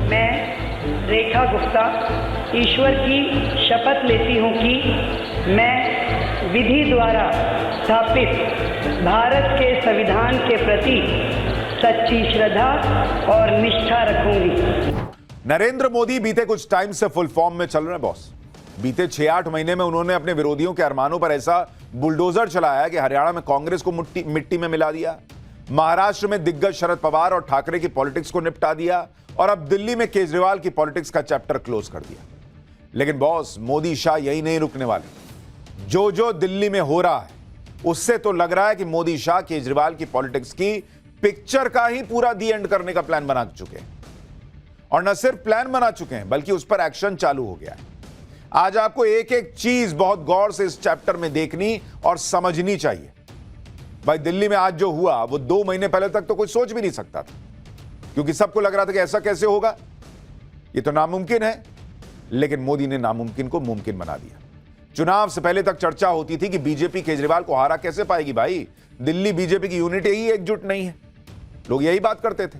मैं रेखा गुप्ता ईश्वर की शपथ लेती हूँ कि मैं विधि द्वारा स्थापित भारत के संविधान के प्रति सच्ची श्रद्धा और निष्ठा रखूंगी। नरेंद्र मोदी बीते कुछ टाइम से फुल फॉर्म में चल रहे हैं बॉस। बीते 6-8 महीने में उन्होंने अपने विरोधियों के अरमानों पर ऐसा बुलडोजर चलाया कि हरियाणा में कांग्रेस को मिट्टी में मिला दिया, महाराष्ट्र में दिग्गज शरद पवार और ठाकरे की पॉलिटिक्स को निपटा दिया और अब दिल्ली में केजरीवाल की पॉलिटिक्स का चैप्टर क्लोज कर दिया। लेकिन बॉस, मोदी शाह यही नहीं रुकने वाले। जो जो दिल्ली में हो रहा है उससे तो लग रहा है कि मोदी शाह केजरीवाल की पॉलिटिक्स की पिक्चर का ही पूरा दी एंड करने का प्लान बना चुके हैं। और न सिर्फ प्लान बना चुके हैं बल्कि उस पर एक्शन चालू हो गया है। आज आपको एक एक चीज बहुत गौर से इस चैप्टर में देखनी और समझनी चाहिए। भाई, दिल्ली में आज जो हुआ वो 2 महीने पहले तक तो कोई सोच भी नहीं सकता था, क्योंकि सबको लग रहा था कि ऐसा कैसे होगा, ये तो नामुमकिन है। लेकिन मोदी ने नामुमकिन को मुमकिन बना दिया। चुनाव से पहले तक चर्चा होती थी कि बीजेपी केजरीवाल को हरा कैसे पाएगी। भाई, दिल्ली बीजेपी की यूनिट ही एकजुट नहीं है, लोग यही बात करते थे।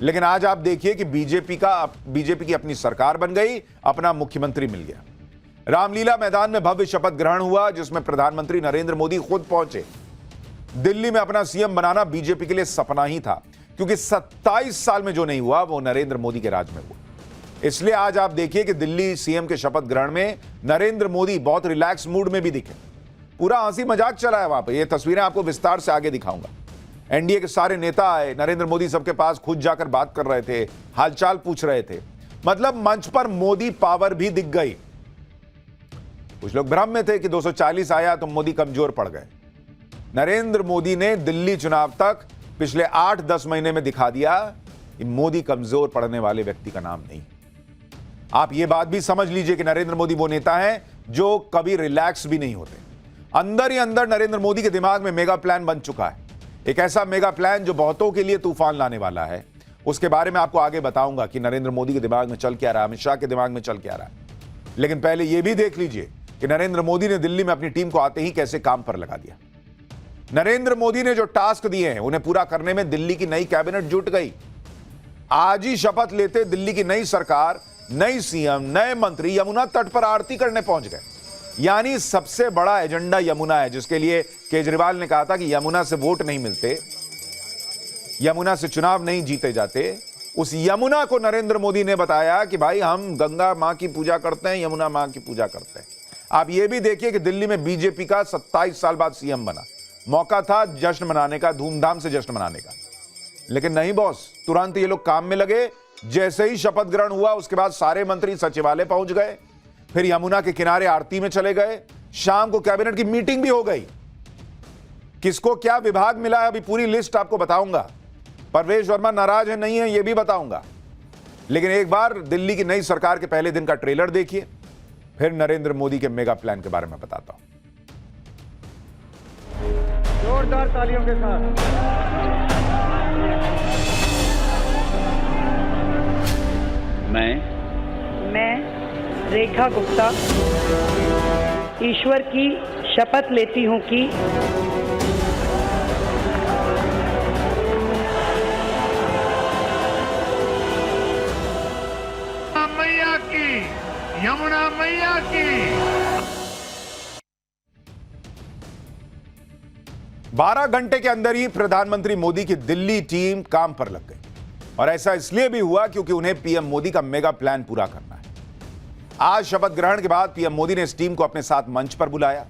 लेकिन आज आप देखिए कि बीजेपी की अपनी सरकार बन गई, अपना मुख्यमंत्री मिल गया। रामलीला मैदान में भव्य शपथ ग्रहण हुआ जिसमें प्रधानमंत्री नरेंद्र मोदी खुद पहुंचे। दिल्ली में अपना सीएम बनाना बीजेपी के लिए सपना ही था, क्योंकि 27 साल में जो नहीं हुआ वो नरेंद्र मोदी के राज में हुआ। इसलिए आज आप देखिए कि दिल्ली सीएम के शपथ ग्रहण में नरेंद्र मोदी बहुत रिलैक्स मूड में भी दिखे। पूरा हंसी मजाक चला है वहां पर। ये तस्वीरें आपको विस्तार से आगे दिखाऊंगा। एनडीए के सारे नेता आए, नरेंद्र मोदी सबके पास खुद जाकर बात कर रहे थे, हालचाल पूछ रहे थे। मतलब मंच पर मोदी पावर भी दिख गई। कुछ लोग भ्रम में थे कि 240 आया तो मोदी कमजोर पड़ गए। नरेंद्र मोदी ने दिल्ली चुनाव तक पिछले 8-10 महीने में दिखा दिया कि मोदी कमजोर पड़ने वाले व्यक्ति का नाम नहीं। आप यह बात भी समझ लीजिए कि नरेंद्र मोदी वो नेता है जो कभी रिलैक्स भी नहीं होते। अंदर ही अंदर नरेंद्र मोदी के दिमाग में मेगा प्लान बन चुका है। एक ऐसा मेगा प्लान जो बहुतों के लिए तूफान लाने वाला है। उसके बारे में आपको आगे बताऊंगा कि नरेंद्र मोदी के दिमाग में चल क्या रहा है, अमित शाह के दिमाग में चल क्या रहा है। लेकिन पहले यह भी देख लीजिए कि नरेंद्र मोदी ने दिल्ली में अपनी टीम को आते ही कैसे काम पर लगा दिया। नरेंद्र मोदी ने जो टास्क दिए हैं उन्हें पूरा करने में दिल्ली की नई कैबिनेट जुट गई। आज ही शपथ लेते दिल्ली की नई सरकार, नई सीएम, नए मंत्री यमुना तट पर आरती करने पहुंच गए। यानी सबसे बड़ा एजेंडा यमुना है, जिसके लिए केजरीवाल ने कहा था कि यमुना से वोट नहीं मिलते, यमुना से चुनाव नहीं जीते जाते। उस यमुना को नरेंद्र मोदी ने बताया कि भाई हम गंगा मां की पूजा करते हैं, यमुना मां की पूजा करते हैं। आप यह भी देखिए कि दिल्ली में बीजेपी का 27 साल बाद सीएम बना। मौका था जश्न मनाने का, धूमधाम से जश्न मनाने का। लेकिन नहीं बॉस, तुरंत ये लोग काम में लगे। जैसे ही शपथ ग्रहण हुआ उसके बाद सारे मंत्री सचिवालय पहुंच गए, फिर यमुना के किनारे आरती में चले गए। शाम को कैबिनेट की मीटिंग भी हो गई। किसको क्या विभाग मिला है अभी पूरी लिस्ट आपको बताऊंगा। परवेश वर्मा नाराज है नहीं है यह भी बताऊंगा। लेकिन एक बार दिल्ली की नई सरकार के पहले दिन का ट्रेलर देखिए, फिर नरेंद्र मोदी के मेगा प्लान के बारे में बताता हूं। जोरदार तालियों के साथ मैं रेखा गुप्ता ईश्वर की शपथ लेती हूँ कि मैया की, यमुना मैया की। 12 घंटे के अंदर ही प्रधानमंत्री मोदी की दिल्ली टीम काम पर लग गई। और ऐसा इसलिए भी हुआ क्योंकि उन्हें पीएम मोदी का मेगा प्लान पूरा करना है। आज शपथ ग्रहण के बाद पीएम मोदी ने इस टीम को अपने साथ मंच पर बुलाया।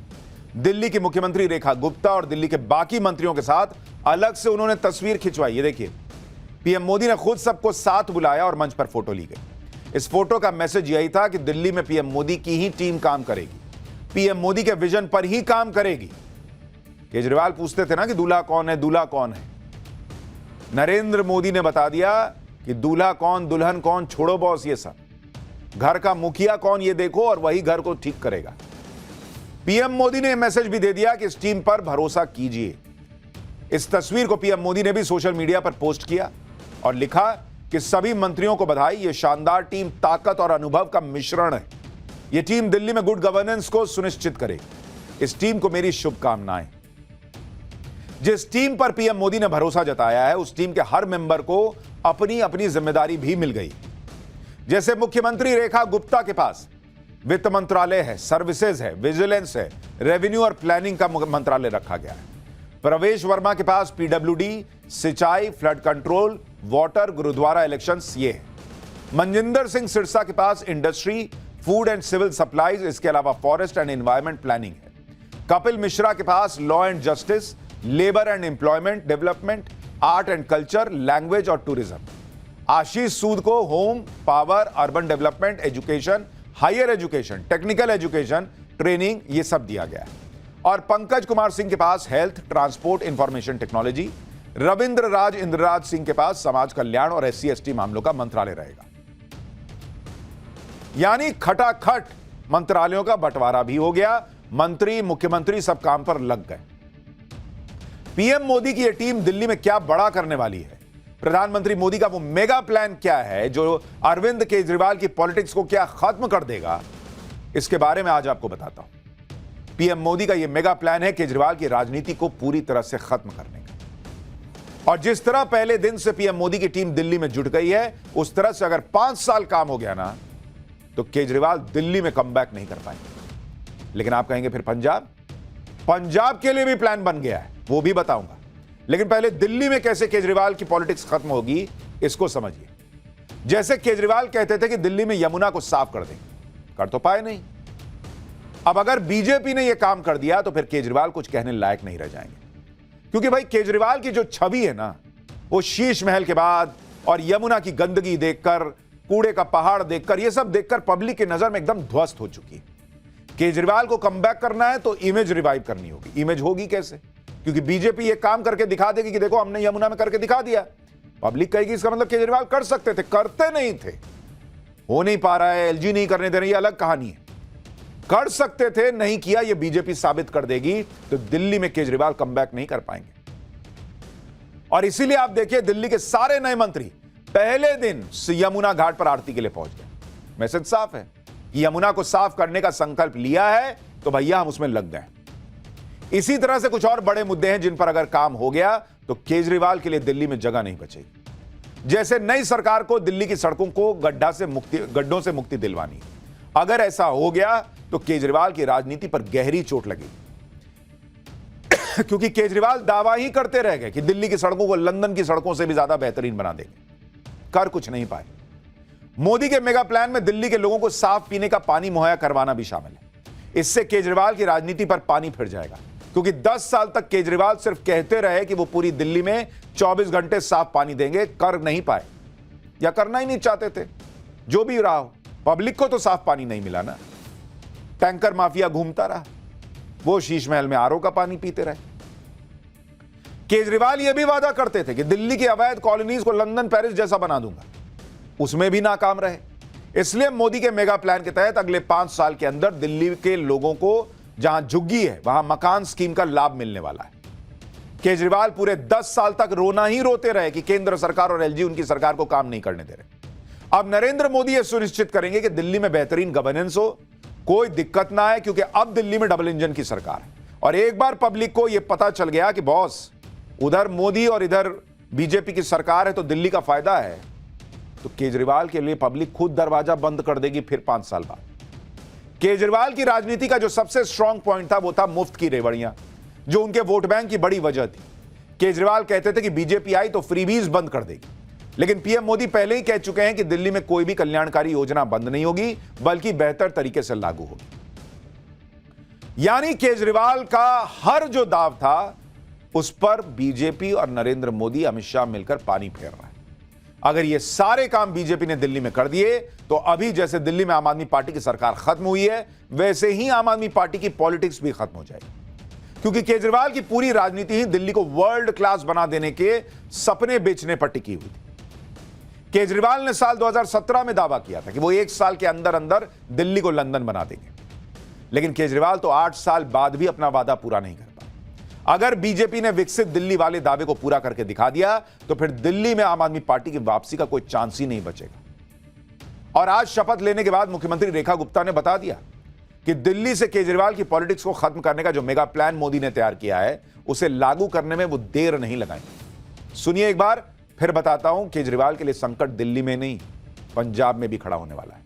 दिल्ली की मुख्यमंत्री रेखा गुप्ता और दिल्ली के बाकी मंत्रियों के साथ अलग से उन्होंने तस्वीर खिंचवाई। ये देखिए, पीएम मोदी ने खुद सबको साथ बुलाया और मंच पर फोटो ली गई। इस फोटो का मैसेज यही था कि दिल्ली में पीएम मोदी की ही टीम काम करेगी, पीएम मोदी के विजन पर ही काम करेगी। केजरीवाल पूछते थे ना कि दूल्हा कौन है, दूल्हा कौन है। नरेंद्र मोदी ने बता दिया कि दूल्हा कौन, दुल्हन कौन छोड़ो बॉस, ये सब घर का मुखिया कौन ये देखो और वही घर को ठीक करेगा। पीएम मोदी ने मैसेज भी दे दिया कि इस टीम पर भरोसा कीजिए। इस तस्वीर को पीएम मोदी ने भी सोशल मीडिया पर पोस्ट किया और लिखा कि सभी मंत्रियों को बधाई, ये शानदार टीम ताकत और अनुभव का मिश्रण है। ये टीम दिल्ली में गुड गवर्नेंस को सुनिश्चित करेगी। इस टीम को मेरी शुभकामनाएं। जिस टीम पर पीएम मोदी ने भरोसा जताया है उस टीम के हर मेंबर को अपनी अपनी जिम्मेदारी भी मिल गई। जैसे मुख्यमंत्री रेखा गुप्ता के पास वित्त मंत्रालय है, सर्विसेज है, विजिलेंस है, रेवेन्यू और प्लानिंग का मंत्रालय रखा गया है। प्रवेश वर्मा के पास पीडब्ल्यूडी, सिंचाई, flood control, water, gurdwara elections ये है। मनजिंदर सिंह सिरसा के पास industry, food and civil supplies, इसके अलावा फॉरेस्ट एंड एनवायरमेंट प्लानिंग है। कपिल मिश्रा के पास law and justice, labour and employment development, art and culture, language और टूरिज्म। आशीष सूद को home, power, urban development, education, higher education, technical education, training ये सब दिया गया है। और पंकज कुमार सिंह के पास health, transport, information technology. Ravinder Raj Indraraj Singh के पास समाज कल्याण और SC/ST मामलों का मंत्रालय रहेगा। यानी खटाखट मंत्रालयों का बंटवारा भी हो गया, मंत्री मुख्यमंत्री सब काम पर लग गए। पीएम मोदी की यह टीम दिल्ली में क्या बड़ा करने वाली है, प्रधानमंत्री मोदी का वो मेगा प्लान क्या है जो अरविंद केजरीवाल की पॉलिटिक्स को क्या खत्म कर देगा, इसके बारे में आज आपको बताता हूं। पीएम मोदी का यह मेगा प्लान है केजरीवाल की राजनीति को पूरी तरह से खत्म करने का। और जिस तरह पहले दिन से पीएम मोदी की टीम दिल्ली में जुट गई है, उस तरह से अगर 5 साल काम हो गया ना, तो केजरीवाल दिल्ली में कमबैक नहीं कर पाएंगे। लेकिन आप कहेंगे फिर पंजाब के लिए भी प्लान बन गया है, वो भी बताऊंगा। लेकिन पहले दिल्ली में कैसे केजरीवाल की पॉलिटिक्स खत्म होगी, इसको समझिए। जैसे केजरीवाल कहते थे कि दिल्ली में यमुना को साफ कर देंगे, कर तो पाए नहीं। अब अगर बीजेपी ने यह काम कर दिया तो फिर केजरीवाल कुछ कहने लायक नहीं रह जाएंगे, क्योंकि भाई केजरीवाल की जो छवि है ना, वो शीश महल के बाद और यमुना की गंदगी देखकर, कूड़े का पहाड़ देखकर, यह सब देखकर पब्लिक की नजर में एकदम ध्वस्त हो चुकी है। केजरीवाल को कमबैक करना है तो इमेज रिवाइव करनी होगी। इमेज होगी कैसे? क्योंकि बीजेपी ये काम करके दिखा देगी कि देखो हमने यमुना में करके दिखा दिया। पब्लिक कहेगी इसका मतलब केजरीवाल कर सकते थे, करते नहीं थे, हो नहीं पा रहा है, एलजी नहीं करने दे रही, अलग कहानी है। कर सकते थे, नहीं किया, ये बीजेपी साबित कर देगी, तो दिल्ली में केजरीवाल कमबैक नहीं कर पाएंगे। और इसीलिए आप देखिए दिल्ली के सारे नए मंत्री पहले दिन यमुना घाट पर आरती के लिए पहुंच गए। मैसेज साफ है, यमुना को साफ करने का संकल्प लिया है तो भैया हम उसमें लग गए। इसी तरह से कुछ और बड़े मुद्दे हैं जिन पर अगर काम हो गया तो केजरीवाल के लिए दिल्ली में जगह नहीं बचेगी। जैसे नई सरकार को दिल्ली की सड़कों को गड्ढों से मुक्ति दिलवानी, अगर ऐसा हो गया तो केजरीवाल की राजनीति पर गहरी चोट लगेगी। क्योंकि केजरीवाल दावा ही करते रह गए कि दिल्ली की सड़कों को लंदन की सड़कों से भी ज्यादा बेहतरीन बना देंगे, कर कुछ नहीं पाए। मोदी के मेगा प्लान में दिल्ली के लोगों को साफ पीने का पानी मुहैया करवाना भी शामिल है। इससे केजरीवाल की राजनीति पर पानी फिर जाएगा, क्योंकि 10 साल तक केजरीवाल सिर्फ कहते रहे कि वो पूरी दिल्ली में 24 घंटे साफ पानी देंगे, कर नहीं पाए या करना ही नहीं चाहते थे। जो भी रहा हो, पब्लिक को तो साफ पानी नहीं मिला ना। टैंकर माफिया घूमता रहा, वो शीश महल में आरओ का पानी पीते रहे। केजरीवाल यह भी वादा करते थे कि दिल्ली की अवैध कॉलोनीज को लंदन पेरिस जैसा बना दूंगा, उसमें भी नाकाम रहे। इसलिए मोदी के मेगा प्लान के तहत अगले 5 साल के अंदर दिल्ली के लोगों को जहां झुग्गी है वहां मकान स्कीम का लाभ मिलने वाला है। केजरीवाल पूरे 10 साल तक रोना ही रोते रहे कि केंद्र सरकार और एलजी उनकी सरकार को काम नहीं करने दे रहे। अब नरेंद्र मोदी यह सुनिश्चित करेंगे कि दिल्ली में बेहतरीन गवर्नेंस हो, कोई दिक्कत ना आए, क्योंकि अब दिल्ली में डबल इंजन की सरकार है। और एक बार पब्लिक को यह पता चल गया कि बॉस उधर मोदी और इधर बीजेपी की सरकार है तो दिल्ली का फायदा है, तो केजरीवाल के लिए पब्लिक खुद दरवाजा बंद कर देगी फिर 5 साल बाद। केजरीवाल की राजनीति का जो सबसे स्ट्रांग पॉइंट था वो था मुफ्त की रेवड़ियां, जो उनके वोट बैंक की बड़ी वजह थी। केजरीवाल कहते थे कि बीजेपी आई तो फ्रीबीज बंद कर देगी, लेकिन पीएम मोदी पहले ही कह चुके हैं कि दिल्ली में कोई भी कल्याणकारी योजना बंद नहीं होगी, बल्कि बेहतर तरीके से लागू होगी। यानी केजरीवाल का हर जो दाव था उस पर बीजेपी और नरेंद्र मोदी, अमित शाह मिलकर पानी फेर रहा है। अगर ये सारे काम बीजेपी ने दिल्ली में कर दिए तो अभी जैसे दिल्ली में आम आदमी पार्टी की सरकार खत्म हुई है, वैसे ही आम आदमी पार्टी की पॉलिटिक्स भी खत्म हो जाएगी। क्योंकि केजरीवाल की पूरी राजनीति ही दिल्ली को वर्ल्ड क्लास बना देने के सपने बेचने पर टिकी हुई थी। केजरीवाल ने साल 2017 में दावा किया था कि वो 1 साल के अंदर अंदर दिल्ली को लंदन बना देंगे, लेकिन केजरीवाल तो 8 साल बाद भी अपना वादा पूरा नहीं कर पाए। अगर बीजेपी ने विकसित दिल्ली वाले दावे को पूरा करके दिखा दिया तो फिर दिल्ली में आम आदमी पार्टी की वापसी का कोई चांस ही नहीं बचेगा। और आज शपथ लेने के बाद मुख्यमंत्री रेखा गुप्ता ने बता दिया कि दिल्ली से केजरीवाल की पॉलिटिक्स को खत्म करने का जो मेगा प्लान मोदी ने तैयार किया है, उसे लागू करने में वो देर नहीं लगाएंगे। सुनिए एक बार फिर बताता हूं, केजरीवाल के लिए संकट दिल्ली में नहीं, पंजाब में भी खड़ा होने वाला है।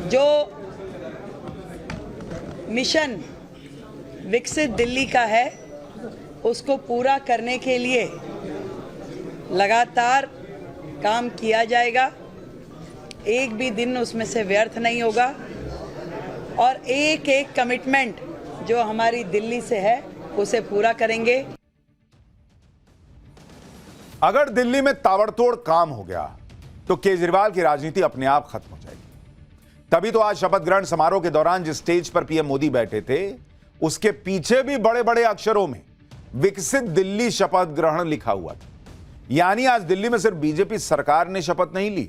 जो मिशन विकसित दिल्ली का है उसको पूरा करने के लिए लगातार काम किया जाएगा। एक भी दिन उसमें से व्यर्थ नहीं होगा और एक एक कमिटमेंट जो हमारी दिल्ली से है उसे पूरा करेंगे। अगर दिल्ली में ताबड़तोड़ काम हो गया तो केजरीवाल की राजनीति अपने आप खत्म हो जाएगी। तभी तो आज शपथ ग्रहण समारोह के दौरान जिस स्टेज पर पीएम मोदी बैठे थे उसके पीछे भी बड़े बड़े अक्षरों में विकसित दिल्ली शपथ ग्रहण लिखा हुआ था। यानी आज दिल्ली में सिर्फ बीजेपी सरकार ने शपथ नहीं ली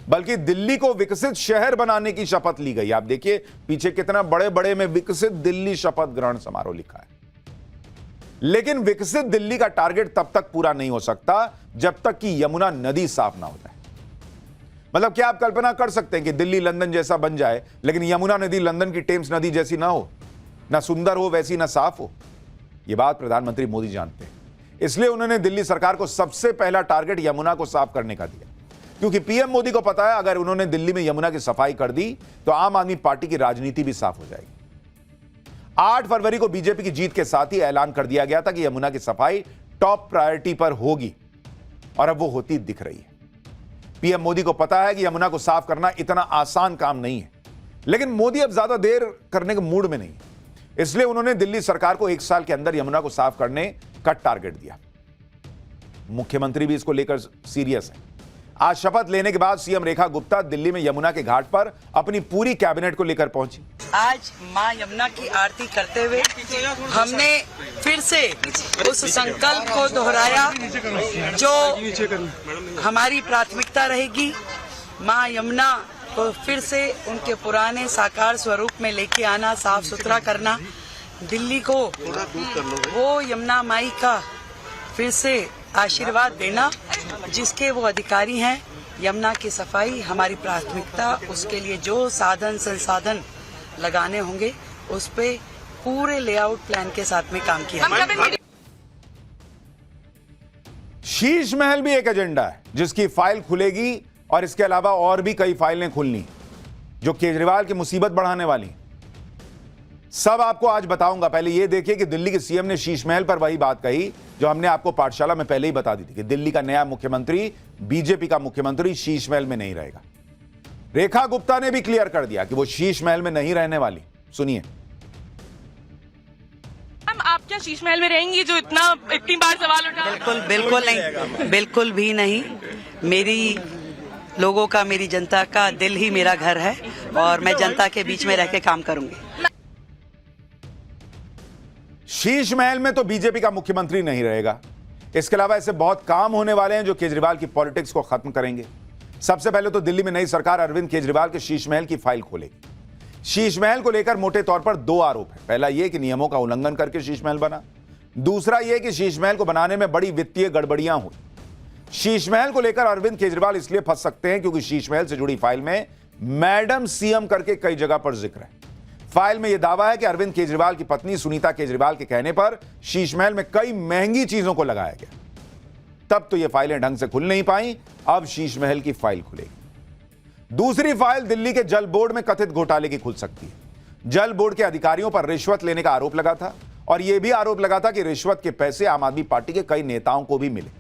बल्कि दिल्ली को विकसित शहर बनाने की शपथ ली गई। आप देखिए पीछे कितना बड़े बड़े में विकसित दिल्ली शपथ ग्रहण समारोह लिखा है। लेकिन विकसित दिल्ली का टारगेट तब तक पूरा नहीं हो सकता जब तक कि यमुना नदी साफ ना हो जाए। मतलब क्या आप कल्पना कर सकते हैं कि दिल्ली लंदन जैसा बन जाए लेकिन यमुना नदी लंदन की टेम्स नदी जैसी ना हो, ना सुंदर हो वैसी, ना साफ हो? यह बात प्रधानमंत्री मोदी जानते हैं, इसलिए उन्होंने दिल्ली सरकार को सबसे पहला टारगेट यमुना को साफ करने का दिया। क्योंकि पीएम मोदी को पता है अगर उन्होंने दिल्ली में यमुना की सफाई कर दी तो आम आदमी पार्टी की राजनीति भी साफ हो जाएगी। 8 फरवरी को बीजेपी की जीत के साथ ही ऐलान कर दिया गया था कि यमुना की सफाई टॉप प्रायोरिटी पर होगी और अब वो होती दिख रही है। पीएम मोदी को पता है कि यमुना को साफ करना इतना आसान काम नहीं है, लेकिन मोदी अब ज्यादा देर करने के मूड में नहीं है, इसलिए उन्होंने दिल्ली सरकार को 1 साल के अंदर यमुना को साफ करने का टारगेट दिया। मुख्यमंत्री भी इसको लेकर सीरियस है। आज शपथ लेने के बाद सीएम रेखा गुप्ता दिल्ली में यमुना के घाट पर अपनी पूरी कैबिनेट को लेकर पहुंची। आज मां यमुना की आरती करते हुए हमने फिर से उस संकल्प को दोहराया जो हमारी प्राथमिकता रहेगी। मां यमुना को फिर से उनके पुराने साकार स्वरूप में लेके आना, साफ सुथरा करना, दिल्ली को वो यमुना माई का फिर से आशीर्वाद देना जिसके वो अधिकारी हैं। यमुना की सफाई हमारी प्राथमिकता, उसके लिए जो साधन संसाधन लगाने होंगे उस पे पूरे लेआउट प्लान के साथ में काम किया। शीश महल भी एक एजेंडा है जिसकी फाइल खुलेगी और इसके अलावा और भी कई फाइलें खुलनी जो केजरीवाल की मुसीबत बढ़ाने वाली। सब आपको आज बताऊंगा। पहले यह देखिए कि दिल्ली के सीएम ने शीश महल पर वही बात कही जो हमने आपको पाठशाला में पहले ही बता दी थी कि दिल्ली का नया मुख्यमंत्री, बीजेपी का मुख्यमंत्री शीश महल में नहीं रहेगा। रेखा गुप्ता ने भी क्लियर कर दिया कि वो शीश महल में नहीं रहने वाली। सुनिए। मैम, आप क्या शीश महल में रहेंगी जो इतनी बार सवाल उठा? बिल्कुल नहीं, बिल्कुल भी नहीं। मेरी लोगों का, मेरी जनता का दिल ही मेरा घर है और मैं जनता के बीच में रह के काम करूंगी। शीश महल में तो बीजेपी का मुख्यमंत्री नहीं रहेगा। इसके अलावा ऐसे बहुत काम होने वाले हैं जो केजरीवाल की पॉलिटिक्स को खत्म करेंगे। सबसे पहले तो दिल्ली में नई सरकार अरविंद केजरीवाल के शीश महल की फाइल खोलेगी। शीश महल को लेकर मोटे तौर पर 2 आरोप है। पहला यह कि नियमों का उल्लंघन करके शीश महल बना, दूसरा यह कि शीश महल को बनाने में बड़ी वित्तीय गड़बड़ियां हुई। शीश महल को लेकर अरविंद केजरीवाल इसलिए फंस सकते हैं क्योंकि शीश महल से जुड़ी फाइल में मैडम सीएम करके कई जगह पर जिक्र है। फाइल में यह दावा है कि अरविंद केजरीवाल की पत्नी सुनीता केजरीवाल के कहने पर शीश महल में कई महंगी चीजों को लगाया गया। तब तो ये फाइलें ढंग से खुल नहीं पाई, अब शीश महल की फाइल खुलेगी। दूसरी फाइल दिल्ली के जल बोर्ड में कथित घोटाले की खुल सकती है। जल बोर्ड के अधिकारियों पर रिश्वत लेने का आरोप लगा था और यह भी आरोप लगा था कि रिश्वत के पैसे आम आदमी पार्टी के कई नेताओं को भी मिले।